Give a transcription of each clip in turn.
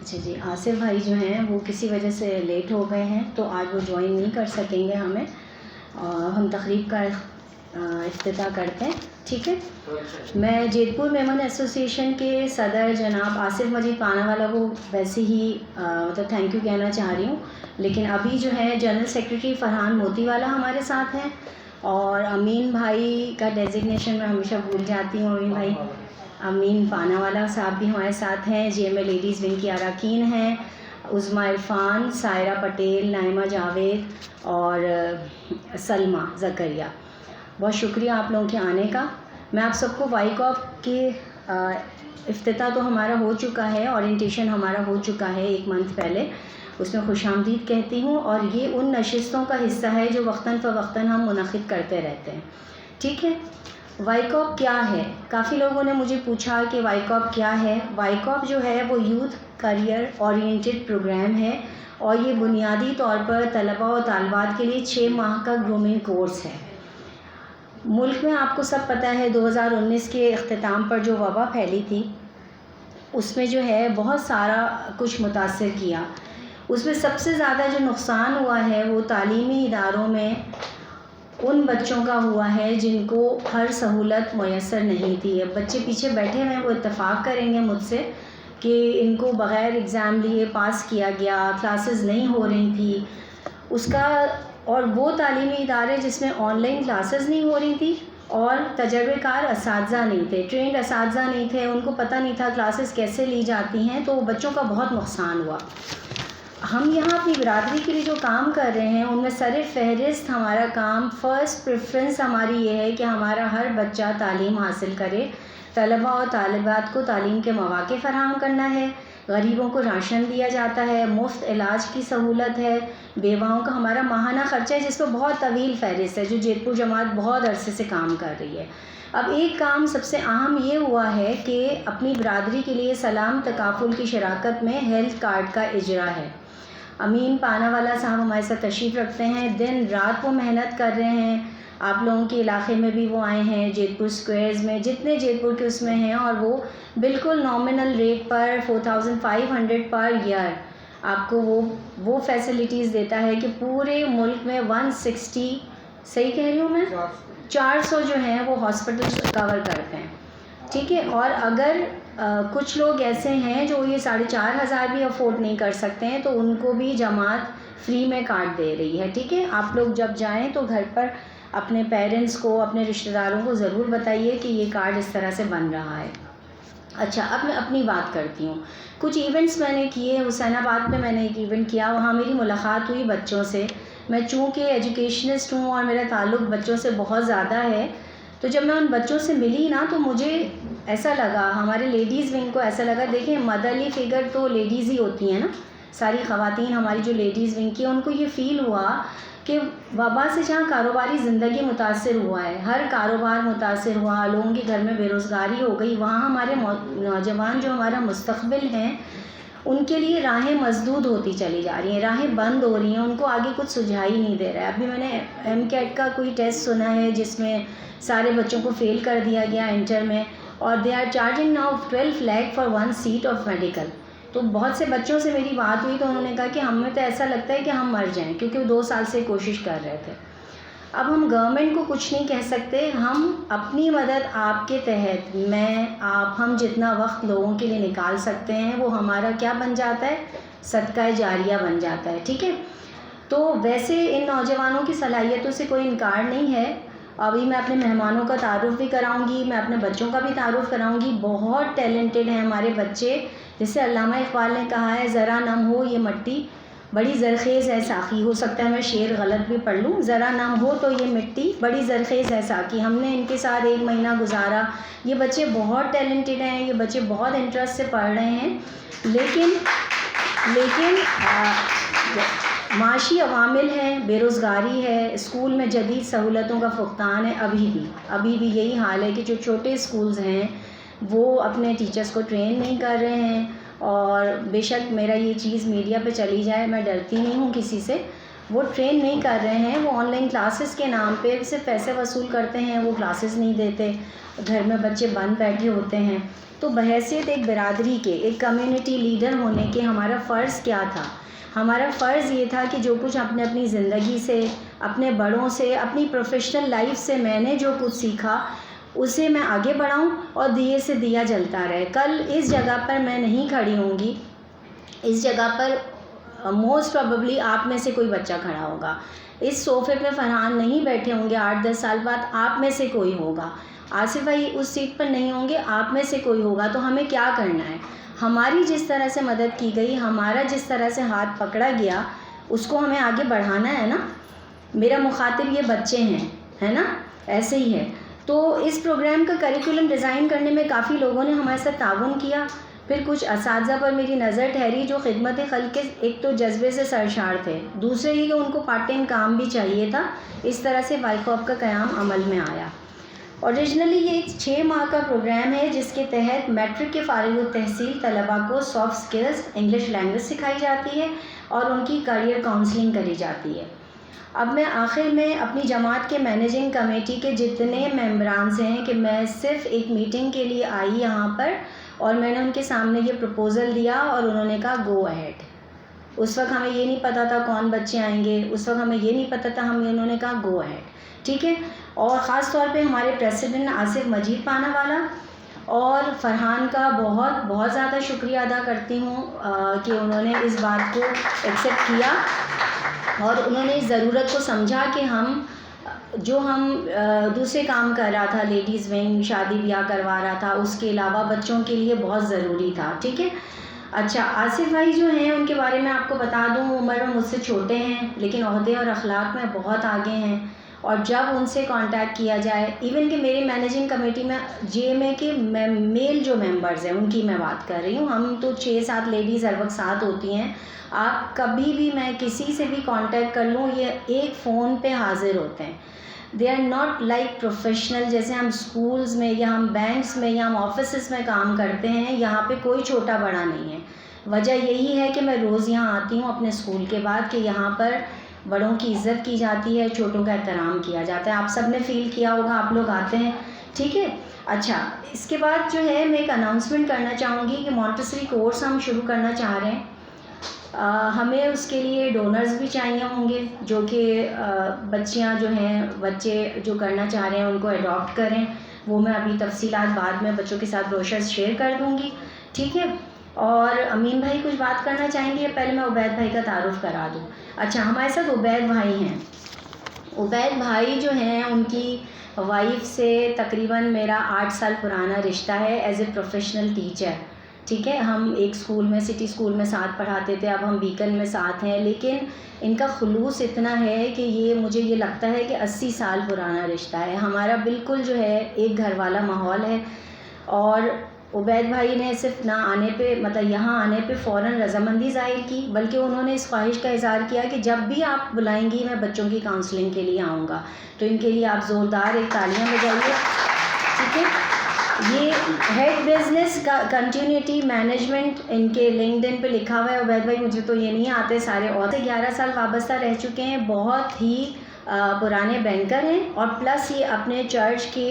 अच्छा जी, आसिफ भाई जो हैं वो किसी वजह से लेट हो गए हैं, तो आज वो ज्वाइन नहीं कर सकेंगे हमें। हम तकरीब का इफ्तिताह करते हैं, ठीक है। मैं जेतपुर मेमन एसोसिएशन के सदर जनाब आसिफ मजीद पानावाला को वैसे ही मतलब थैंक यू कहना चाह रही हूँ, लेकिन अभी जो है जनरल सेक्रेटरी फरहान मोतीवाला हमारे साथ हैं, और अमीन भाई का डेजिग्नेशन मैं हमेशा भूल जाती हूँ। अमीन पानावाला साहब भी हमारे साथ हैं। जेएमए लेडीज़ विंग की अरकान हैं, उज़्मा इरफान, सायरा पटेल, नाइमा जावेद और सलमा ज़करिया। बहुत शुक्रिया आप लोगों के आने का। मैं आप सबको वाइकॉप के इफ्तिताह तो हमारा हो चुका है, ओरिएंटेशन हमारा हो चुका है 1 मंथ पहले, उसमें खुशामदीद कहती हूँ। और ये उन नशिस्तों का हिस्सा है जो वक्तन फ़वक्तन हम मुनक़िद करते रहते हैं, ठीक है। वाइकॉप क्या है? काफ़ी लोगों ने मुझे पूछा कि वाइकॉप क्या है। वाइकॉप जो है वो यूथ करियर ओरिएंटेड प्रोग्राम है, और ये बुनियादी तौर पर तलबा और तालिबात के लिए 6 माह का ग्रूमिंग कोर्स है। मुल्क में आपको सब पता है 2019 के अख्तिताम पर जो वबा फैली थी, उसमें जो है बहुत सारा कुछ मुतासिर किया। उसमें सबसे ज़्यादा जो नुकसान हुआ है वो तालीमी इदारों में उन बच्चों का हुआ है जिनको हर सहूलत मुयस्सर नहीं थी। अब बच्चे पीछे बैठे हुए हैं, वो इत्तेफाक करेंगे मुझसे कि इनको बग़ैर एग्ज़ाम लिए पास किया गया, क्लासेस नहीं हो रही थी उसका। और वो तालीमी इदारे जिसमें ऑनलाइन क्लासेस नहीं हो रही थी और तजर्बेकार असातिज़ा नहीं थे, ट्रेंड असातिज़ा नहीं थे, उनको पता नहीं था क्लासेस कैसे ली जाती हैं, तो बच्चों का बहुत नुकसान हुआ। हम यहाँ अपनी बिरादरी के लिए जो काम कर रहे हैं उनमें सर फहरिस्त हमारा काम, फ़र्स्ट प्रेफरेंस हमारी ये है कि हमारा हर बच्चा तालीम हासिल करे, तलबा और तालिबात को तालीम के मौक़े फ़राहम करना है, गरीबों को राशन दिया जाता है, मुफ्त इलाज की सहूलत है, बेवाओं का हमारा माहाना ख़र्चा है जिस पर बहुत तवील फ़हरिस्त है, जो जेतपुर जमात बहुत अरसे से काम कर रही है। अब एक काम सबसे अहम ये हुआ है कि अपनी बिरादरी के लिए सलाम तकाफुल की शराकत में हेल्थ कार्ड का इजरा है। अमीन पानावाला साहब हमारे साथ तशरीफ़ रखते हैं, दिन रात वो मेहनत कर रहे हैं। आप लोगों के इलाके में भी वो आए हैं, जेतपुर स्क्वायर्स में जितने जेतपुर के उसमें हैं, और वो बिल्कुल नॉमिनल रेट पर 4500 पर ईयर आपको वो फैसिलिटीज़ देता है कि पूरे मुल्क में 160, सही कह रही हूँ मैं, 400 जो हैं वो हॉस्पिटल्स कवर करते हैं, ठीक है। और अगर कुछ लोग ऐसे हैं जो ये 4500 भी अफोर्ड नहीं कर सकते हैं, तो उनको भी जमात फ्री में कार्ड दे रही है, ठीक है। आप लोग जब जाएं तो घर पर अपने पेरेंट्स को, अपने रिश्तेदारों को ज़रूर बताइए कि ये कार्ड इस तरह से बन रहा है। अच्छा, अब मैं अपनी बात करती हूँ। कुछ इवेंट्स मैंने किए, हुसैनाबाद में मैंने एक इवेंट किया, वहाँ मेरी मुलाकात हुई बच्चों से। मैं चूँकि एजुकेशनिस्ट हूँ और मेरा ताल्लुक़ बच्चों से बहुत ज़्यादा है, तो जब मैं उन बच्चों से मिली ना, तो मुझे ऐसा लगा, हमारे लेडीज़ विंग को ऐसा लगा, देखिए मदरली फ़िगर तो लेडीज़ ही होती हैं ना, सारी ख़वातीन हमारी जो लेडीज़ विंग की, उनको ये फ़ील हुआ कि वबा से जहाँ कारोबारी ज़िंदगी मुतासिर हुआ है, हर कारोबार मुतासिर हुआ, लोगों के घर में बेरोज़गारी हो गई, वहाँ हमारे नौजवान जो हमारा मुस्तक़बिल हैं उनके लिए राहें मसदूद होती चली जा रही हैं, राहें बंद हो रही हैं, उनको आगे कुछ सुझाई नहीं दे रहा है। अभी मैंने MCAT का कोई टेस्ट सुना है जिसमें सारे बच्चों को फ़ेल कर दिया गया इंटर में, और they are charging now 12 lakh for 1 seat of medical. तो बहुत से बच्चों से मेरी बात हुई तो उन्होंने कहा कि हमें तो ऐसा लगता है कि हम मर जाएं, क्योंकि वो 2 साल से कोशिश कर रहे थे। अब हम गवर्नमेंट को कुछ नहीं कह सकते, हम अपनी मदद आपके तहत, मैं, आप, हम जितना वक्त लोगों के लिए निकाल सकते हैं वो हमारा क्या बन जाता है, सदका जारिया बन जाता है, ठीक है। तो वैसे इन नौजवानों की सलाहियतों से कोई इनकार नहीं है। अभी मैं अपने मेहमानों का तारुफ़ भी कराऊंगी, मैं अपने बच्चों का भी तारुफ़ कराऊंगी। बहुत टैलेंटेड हैं हमारे बच्चे। जैसे अल्लामा इक़बाल ने कहा है, ज़रा नम हो ये मट्टी बड़ी ज़रख़ेज़ है साक़ी। हो सकता है मैं शेर गलत भी पढ़ लूँ। ज़रा नम हो तो ये मिट्टी बड़ी ज़रख़ेज़ है साक़ी। हमने इनके साथ 1 महीना गुजारा। ये बच्चे बहुत टैलेंटेड हैं, ये बच्चे बहुत इंटरेस्ट से पढ़ रहे हैं, लेकिन माशी अवामिल हैं, बेरोज़गारी है, स्कूल में जदीद सहूलतों का फुक़दान है। अभी भी यही हाल है कि जो छोटे स्कूल्स हैं वो अपने टीचर्स को ट्रेन नहीं कर रहे हैं। और बेशक मेरा ये चीज़ मीडिया पे चली जाए, मैं डरती नहीं हूँ किसी से, वो ट्रेन नहीं कर रहे हैं। वो ऑनलाइन क्लासेस के नाम पे सिर्फ पैसे वसूल करते हैं, वो क्लासेस नहीं देते, घर में बच्चे बंद बैठे होते हैं। तो बहैसियत एक बिरादरी के, एक कम्युनिटी लीडर होने के हमारा फ़र्ज़ क्या था? हमारा फ़र्ज़ ये था कि जो कुछ अपने अपनी ज़िंदगी से, अपने बड़ों से, अपनी प्रोफ़ेशनल लाइफ से मैंने जो कुछ सीखा उसे मैं आगे बढ़ाऊं और दिए से दिया जलता रहे। कल इस जगह पर मैं नहीं खड़ी होंगी, इस जगह पर मोस्ट प्रोबेबली आप में से कोई बच्चा खड़ा होगा। इस सोफ़े पे फ़रहान नहीं बैठे होंगे, 8-10 साल बाद आप में से कोई होगा। आसिफ़ भाई उस सीट पर नहीं होंगे, आप में से कोई होगा। तो हमें क्या करना है? हमारी जिस तरह से मदद की गई, हमारा जिस तरह से हाथ पकड़ा गया, उसको हमें आगे बढ़ाना है ना। मेरा मुखातिब ये बच्चे हैं, है ना, ऐसे ही है। तो इस प्रोग्राम का करिकुलम डिज़ाइन करने में काफ़ी लोगों ने हमारे साथ ताउन किया। फिर कुछ असातिज़ा पर मेरी नज़र ठहरी जो खिदमत खल्क़ के एक तो जज्बे से सरशार थे, दूसरे ये कि उनको पार्ट टाइम काम भी चाहिए था। इस तरह से वाइकॉप का क़याम अमल में आया। ओरिजिनली ये एक 6 माह का प्रोग्राम है जिसके तहत मैट्रिक के फ़ारिग़ तहसील तलबा को सॉफ्ट स्किल्स, इंग्लिश लैंग्वेज सिखाई जाती है और उनकी करियर काउंसलिंग करी जाती है। अब मैं आखिर में अपनी जमात के मैनेजिंग कमेटी के जितने मेंबरान हैं कि मैं सिर्फ़ एक मीटिंग के लिए आई यहाँ पर और मैंने उनके सामने ये प्रपोज़ल दिया और उन्होंने कहा गो अहेड। उस वक्त हमें ये नहीं पता था कौन बच्चे आएंगे, उस वक्त हमें ये नहीं पता था, उन्होंने कहा गो अहेड, ठीक है। और ख़ास तौर पे हमारे प्रेसिडेंट आसिफ मजीद पानावाला और फ़रहान का बहुत बहुत ज़्यादा शुक्रिया अदा करती हूँ कि उन्होंने इस बात को एक्सेप्ट किया और उन्होंने इस ज़रूरत को समझा कि हम दूसरे काम कर रहा था, लेडीज़ विंग, शादी ब्याह करवा रहा था, उसके अलावा बच्चों के लिए बहुत ज़रूरी था, ठीक है। अच्छा, आसिफ भाई जो हैं उनके बारे में आपको बता दूँ, उम्र में मुझसे छोटे हैं लेकिन ओहदे और अखलाक में बहुत आगे हैं। और जब उनसे कांटेक्ट किया जाए, इवन कि मेरी मैनेजिंग कमेटी में जेएमए के मेल जो मेंबर्स हैं उनकी मैं बात कर रही हूँ, हम तो 6-7 लेडीज़ हर वक्त साथ होती हैं। आप कभी भी, मैं किसी से भी कांटेक्ट कर लूँ, ये एक फ़ोन पे हाज़िर होते हैं। They are not like professional, जैसे हम स्कूल्स में या हम बैंक्स में या हम ऑफिस में काम करते हैं। यहाँ पे कोई छोटा बड़ा नहीं है। वजह यही है कि मैं रोज़ यहाँ आती हूँ अपने स्कूल के बाद कि यहाँ पर बड़ों की इज़्ज़त की जाती है, छोटों का एहतराम किया जाता है। आप सब ने फ़ील किया होगा, आप लोग आते हैं, ठीक है। अच्छा, इसके बाद जो है मैं एक अनाउंसमेंट करना चाहूँगी कि मॉन्टेसरी कोर्स हम शुरू करना चाह रहे हैं। हमें उसके लिए डोनर्स भी चाहिए होंगे जो कि बच्चे जो करना चाह रहे हैं उनको अडॉप्ट करें। वो मैं अभी तफसीलात बाद में बच्चों के साथ ब्रोशर्स शेयर कर दूँगी, ठीक है। और अमीन भाई कुछ बात करना चाहेंगे? पहले मैं उबैद भाई का तारुफ़ करा दूँ। अच्छा, हमारे साथ उबैद भाई हैं। उबैद भाई जो हैं उनकी वाइफ से तकरीबन मेरा 8 साल पुराना रिश्ता है एज़ ए प्रोफेशनल टीचर, ठीक है। हम एक स्कूल में, सिटी स्कूल में साथ पढ़ाते थे, अब हम बीकन में साथ हैं। लेकिन इनका खुलूस इतना है कि मुझे ये लगता है कि 80 साल पुराना रिश्ता है हमारा। बिल्कुल जो है एक घर वाला माहौल है। और उबैद भाई ने सिर्फ ना आने पे, मतलब यहाँ आने पे फ़ौरन रज़ामंदी ज़ाहिर की, बल्कि उन्होंने इस ख्वाहिश का इज़हार किया कि जब भी आप बुलाएंगी मैं बच्चों की काउंसलिंग के लिए आऊँगा। तो इनके लिए आप ज़ोरदार एक तालियाँ बजाइए, ठीक है। ये हेड बिज़नेस का कंटिन्यूटी मैनेजमेंट इनके लिंक्डइन पे लिखा हुआ है। उबैद भाई मुझे तो ये नहीं आते सारे, और 11 साल वाबस्ता रह चुके हैं, बहुत ही पुराने बैंकर हैं और प्लस ये अपने चर्च के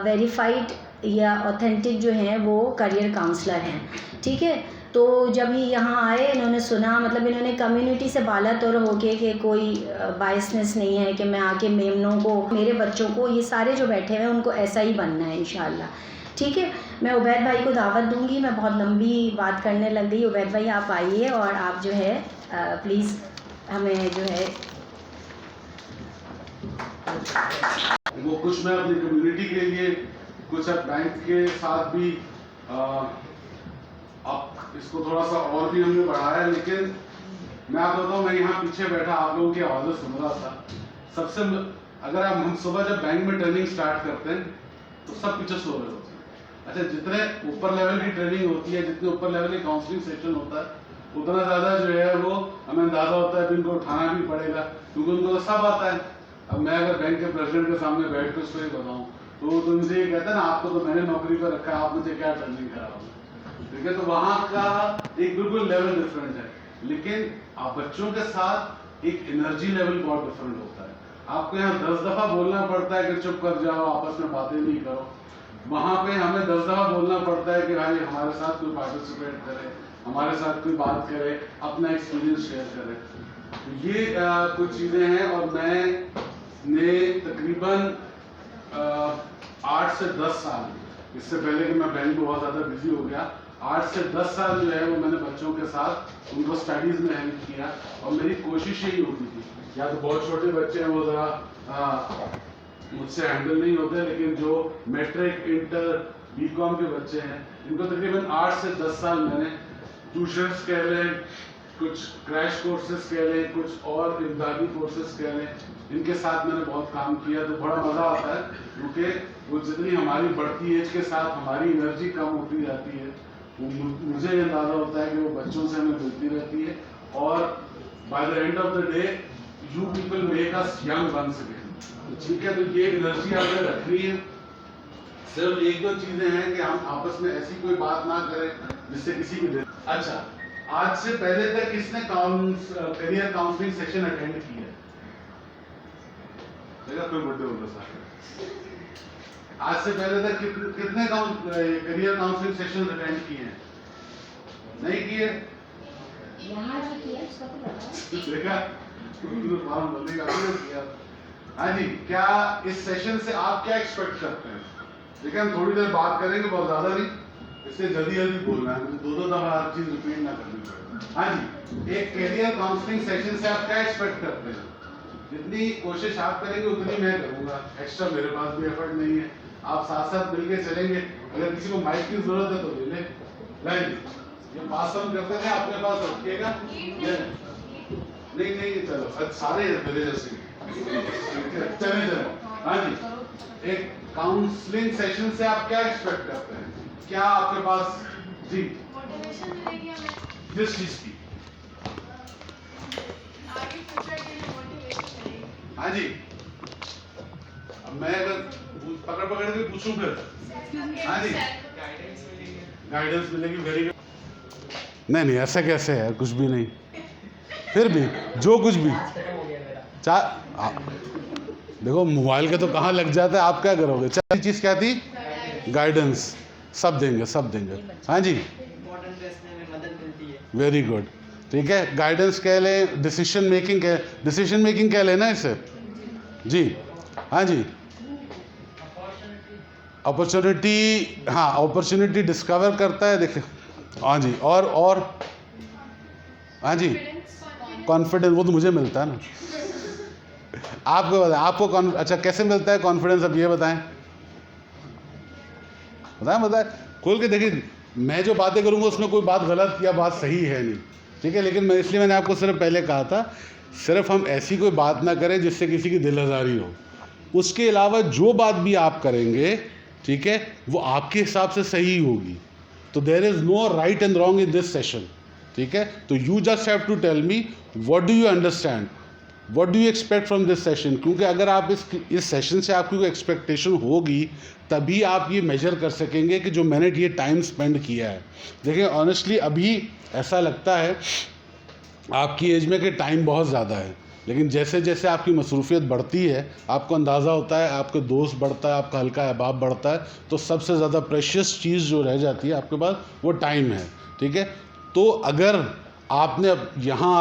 वेरीफाइड या ऑथेंटिक जो हैं वो करियर काउंसलर हैं, ठीक है। तो जब ये यहाँ आए, इन्होंने सुना, मतलब इन्होंने कम्युनिटी से बालातर होके कि कोई बायसनेस नहीं है कि मैं आके मेमनों को, मेरे बच्चों को, ये सारे जो बैठे हुए हैं उनको ऐसा ही बनना है इंशाल्लाह, ठीक है। मैं उबैद भाई को दावत दूंगी। मैं बहुत लंबी बात करने लग गई। उबैद भाई आप आइए और आप जो है प्लीज़ हमें जो है वो कुछ मैं अपनी कम्युनिटी के लिए, कुछ अब बैंक के साथ भी अब इसको थोड़ा सा और भी हमने बढ़ाया। लेकिन मैं आपको बताऊँ, मैं यहाँ पीछे बैठा आप लोगों की आवाज़ें सुन रहा था। अगर हम सुबह जब बैंक में ट्रेनिंग स्टार्ट करते हैं तो सब पीछे सो रहे होते हैं। अच्छा, जितने ऊपर लेवल की ट्रेनिंग होती है, जितने ऊपर लेवल की काउंसलिंग सेशन होता है, उतना ज़्यादा जो है वो हमें अंदाज़ा होता है कि इनको उठाना भी पड़ेगा, क्योंकि उनको तो सब आता है। अब मैं अगर बैंक के प्रेसिडेंट के सामने बैठ कर उसको ये बताऊँ तो मुझे ये कहता है ना, आपको तो मैंने नौकरी पर रखा है, आप मुझे क्या ट्रेनिंग करा रहा हूँ, ठीक है। तो वहाँ का एक बिल्कुल लेवल डिफरेंट है। लेकिन आप बच्चों के साथ एक एनर्जी लेवल बहुत डिफरेंट होता है। आपको यहाँ 10 दफ़ा बोलना पड़ता है कि चुप कर जाओ, आपस में बातें नहीं करो। वहाँ पे हमें 10 दफ़ा बोलना पड़ता है कि भाई हमारे साथ कोई पार्टिसिपेट करे, हमारे साथ कोई बात करे, अपना एक्सपीरियंस शेयर करे। तो ये कुछ चीज़ें हैं। और मैंने तकरीबन 8 से 10 साल, इससे पहले कि मैं बैंक में बहुत ज़्यादा बिजी हो गया, 8 से 10 साल जो है वो मैंने बच्चों के साथ उनको स्टडीज़ में हेल्प किया। और मेरी कोशिश यही होती थी, या तो बहुत छोटे बच्चे हैं वो ज़रा मुझसे हैंडल नहीं होते, लेकिन जो मैट्रिक, इंटर, बीकॉम के बच्चे हैं इनको तकरीबन 8 से 10 साल मैंने ट्यूशन्स कह लें, कुछ क्रैश कोर्सेज कह लें, कुछ और इमदादी कोर्सेज कह लें, इनके साथ मैंने बहुत काम किया। तो बड़ा मज़ा आता है, क्योंकि वो जितनी हमारी बढ़ती एज के साथ हमारी एनर्जी कम होती जाती है, वो मुझे ये अंदाज़ा होता है कि वो बच्चों से हमें मिलती रहती है। और by the end of the day you people make us young ones again. ठीक है, तो ये एनर्जी आपने रखनी है। सिर्फ एक दो चीजें हैं कि हम आपस में ऐसी कोई बात ना करें जिससे किसी की अच्छा, आज से पहले तक किसने करियर काउंसलिंग सेशन अटेंड किया है? देखा कोई बर्थडे होगा साहब। आज से पहले तक कितने करियर काउंसलिंग सेशन अटेंड किए हैं? नहीं किए? यहाँ जो किया उसका तो बताओ। देखा, फॉर्म भरने का किया। हाँ जी, क्या इस सेशन से आप क्या एक्सपेक्ट करते हैं? देखिए, हम थोड़ी देर बात करेंगे, बहुत ज्यादा नहीं, इससे जल्दी जल्दी बोलना है, मुझे दो दफा हर चीज रिपीट ना करनी पड़े। हाँ जी, एक करियर काउंसलिंग सेशन से आप क्या एक्सपेक्ट करते हैं? जितनी कोशिश आप करेंगे उतनी मैं करूंगा, एक्स्ट्रा मेरे पास भी एफर्ट नहीं है। आप साथ साथ मिलके चलेंगे, अगर किसी को माइक की जरूरत है तो ले ले। नहीं, ये पास ऑन करते थे, अपने पास रखिएगा। नहीं, चलो सारे मेरे जैसे चले। हाँ जी, एक काउंसलिंग सेशन से आप क्या एक्सपेक्ट करते हैं? क्या आपके पास जी मोटिवेशन मिलेगी हमें किस चीज की? आगे फ्यूचर के लिए मोटिवेशन मिलेगी। हाँ जी, अब मैं अगर पकड़ के पूछूं फिर? हाँ जी, गाइडेंस मिलेगी। Very good. नहीं, ऐसा कैसे है? कुछ भी नहीं, फिर भी जो कुछ भी देखो, मोबाइल के तो कहाँ लग जाता है, आप क्या करोगे? चार चीज़ क्या थी? गाइडेंस। सब देंगे। हाँ जी, वेरी गुड। ठीक है, गाइडेंस कह लें, डिसीजन मेकिंग कह लेना इसे जी। हाँ जी, अपॉर्चुनिटी, हाँ, अपॉर्चुनिटी डिस्कवर करता है। देखिए, हाँ जी, और हाँ जी, कॉन्फिडेंस, वो तो मुझे मिलता है ना। आपको बताएं, आपको अच्छा कैसे मिलता है कॉन्फिडेंस? अब ये बताएं खोल के। देखिए, मैं जो बातें करूंगा उसमें कोई बात गलत या बात सही है नहीं, ठीक है, लेकिन मैंने आपको सिर्फ पहले कहा था, सिर्फ हम ऐसी कोई बात ना करें जिससे किसी की दिल आज़ारी हो। उसके अलावा जो बात भी आप करेंगे, ठीक है, वो आपके हिसाब से सही होगी। तो there is no right and wrong in this session, ठीक है। तो you just have to tell me what do you understand, what do you expect from this session. क्योंकि अगर आप इस सेशन से आपकी कोई एक्सपेक्टेशन होगी, तभी आप ये मेजर कर सकेंगे कि जो मैंने ये टाइम स्पेंड किया है। देखिए, ऑनेस्टली अभी ऐसा लगता है आपकी एज में कि टाइम बहुत ज़्यादा है, लेकिन जैसे जैसे आपकी मसरूफियत बढ़ती है, आपको अंदाज़ा होता है, आपके दोस्त बढ़ता है, आपका हल्का अहबाब बढ़ता है, तो सबसे ज़्यादा प्रेशियस चीज़ जो रह जाती है आपके पास, वो टाइम है, ठीक है। तो अगर आपने अब यहाँ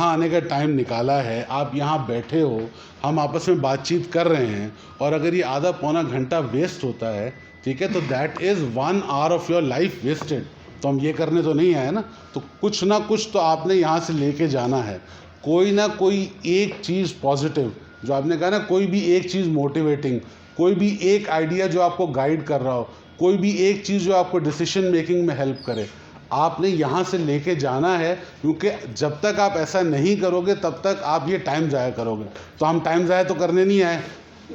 आने का टाइम निकाला है, आप यहाँ बैठे हो, हम आपस में बातचीत कर रहे हैं, और अगर ये आधा पौना घंटा वेस्ट होता है, ठीक है, तो that is 1 hour of your life wasted. तो हम ये करने तो नहीं आए ना, तो कुछ ना कुछ तो आपने यहाँ से लेके जाना है, कोई ना कोई एक चीज़ पॉजिटिव, जो आपने कहा ना, कोई भी एक चीज़ मोटिवेटिंग, कोई भी एक आइडिया जो आपको गाइड कर रहा हो, कोई भी एक चीज़ जो आपको डिसीजन मेकिंग में हेल्प करे, आपने यहाँ से लेके जाना है। क्योंकि जब तक आप ऐसा नहीं करोगे तब तक आप ये टाइम ज़ाया करोगे। तो हम टाइम ज़ाया तो करने नहीं आए,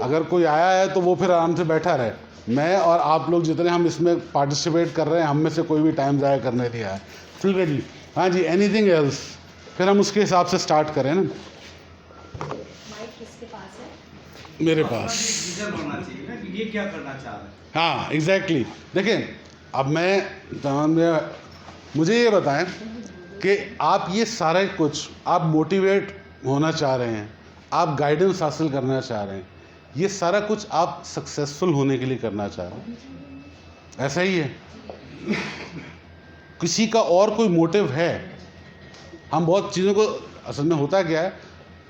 अगर कोई आया है तो वो फिर आराम से बैठा रहे। मैं और आप लोग जितने हम इसमें पार्टिसिपेट कर रहे हैं, हम में से कोई भी टाइम ज़ाया करने नहीं आया, ठीक है जी। हाँ जी, एनीथिंग एल्स, फिर हम उसके हिसाब से स्टार्ट करें ना। माइक किसके पास है? मेरे पास। होना चाहिए ना कि ये क्या करना चाह रहे हैं। हाँ, एग्जैक्टली। देखें, अब मुझे ये बताएं कि आप ये सारा कुछ, आप मोटिवेट होना चाह रहे हैं, आप गाइडेंस हासिल करना चाह रहे हैं, ये सारा कुछ आप सक्सेसफुल होने के लिए करना चाह रहे हैं, ऐसा ही है? किसी का और कोई मोटिव है? हम बहुत चीज़ों को, असल में होता क्या है,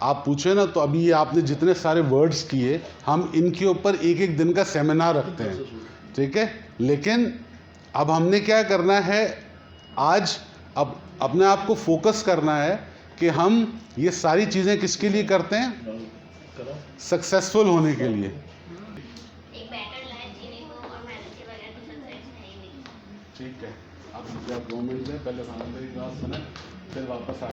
आप पूछे ना तो अभी ये आपने जितने सारे वर्ड्स किए, हम इनके ऊपर एक एक दिन का सेमिनार रखते हैं, ठीक है? लेकिन अब हमने क्या करना है, आज अब अपने आप को फोकस करना है कि हम ये सारी चीज़ें किसके लिए करते हैं? सक्सेसफुल होने के लिए। एक बैटर लाए चीनी को और मैंने के बगैर तो सक्सेस है ही नहीं। ठीक है, आप जब 2 मिनट में पहले सामने की बात सुने, फिर वापस